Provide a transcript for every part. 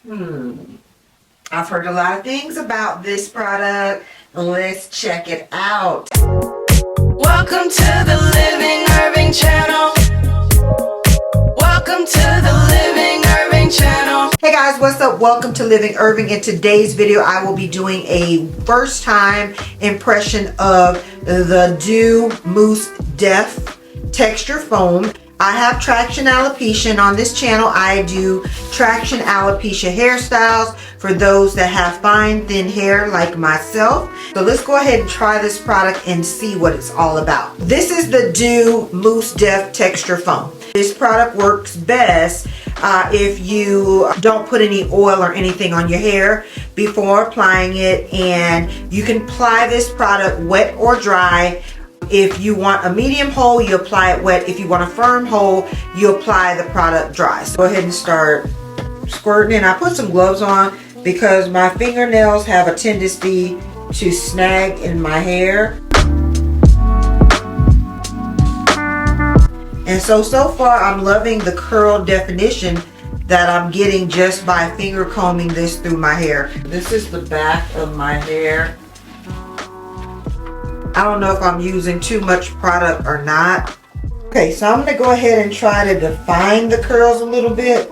I've heard a lot of things about this product. Let's check it out. Welcome to the Living Irving channel. Welcome to the Living Irving channel. Hey guys, what's up? Welcome to Living Irving. In today's video, I will be doing a first time impression of the Doux Mousse Def Texture Foam. I have traction alopecia, and on this channel I do traction alopecia hairstyles for those that have fine thin hair like myself. So let's go ahead and try this product and see what it's all about. This is the Doux Mousse Def Texture Foam. This product works best if you don't put any oil or anything on your hair before applying it, and you can apply this product wet or dry. If you want a medium hold, you apply it wet. If you want a firm hold, you apply the product dry. So go ahead and start squirting in. I put some gloves on because my fingernails have a tendency to snag in my hair. And so far I'm loving the curl definition that I'm getting just by finger combing this through my hair. This is the back of my hair. I don't know if I'm using too much product or not. Okay, so I'm going to go ahead and try to define the curls a little bit.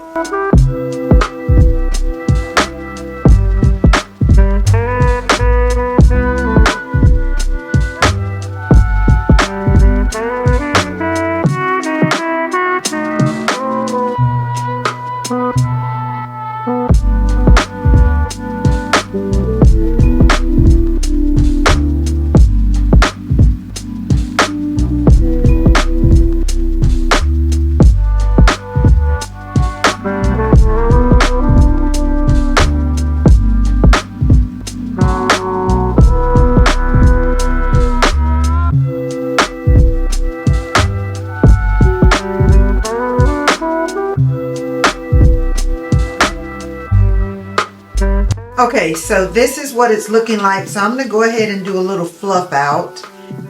Okay, so this is what it's looking like. So I'm going to go ahead and do a little fluff out,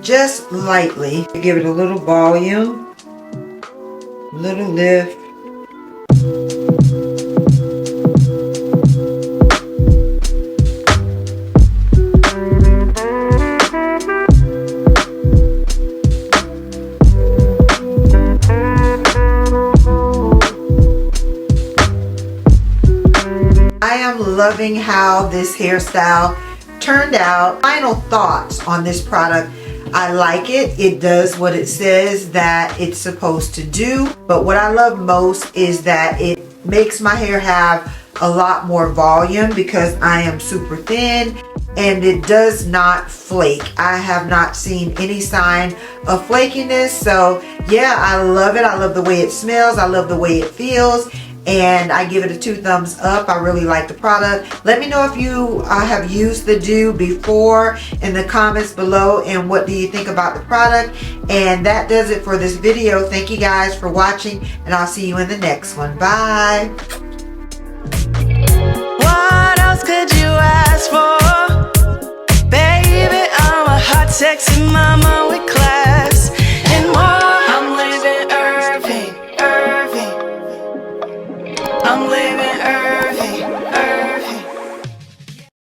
just lightly, to give it a little volume, a little lift. I am loving how this hairstyle turned out. Final thoughts on this product. I like it. It does what it says that it's supposed to do. But what I love most is that it makes my hair have a lot more volume because I am super thin, and it does not flake. I have not seen any sign of flakiness. So yeah, I love it. I love the way it smells. I love the way it feels. And I give it a 2 thumbs up. I really like the product. Let me know if you have used the Doux before in the comments below, and what do you think about the product. And that does it for this video. Thank you guys for watching, and I'll see you in the next one. Bye. What else could you ask for? Baby, I'm a hot, sexy mama.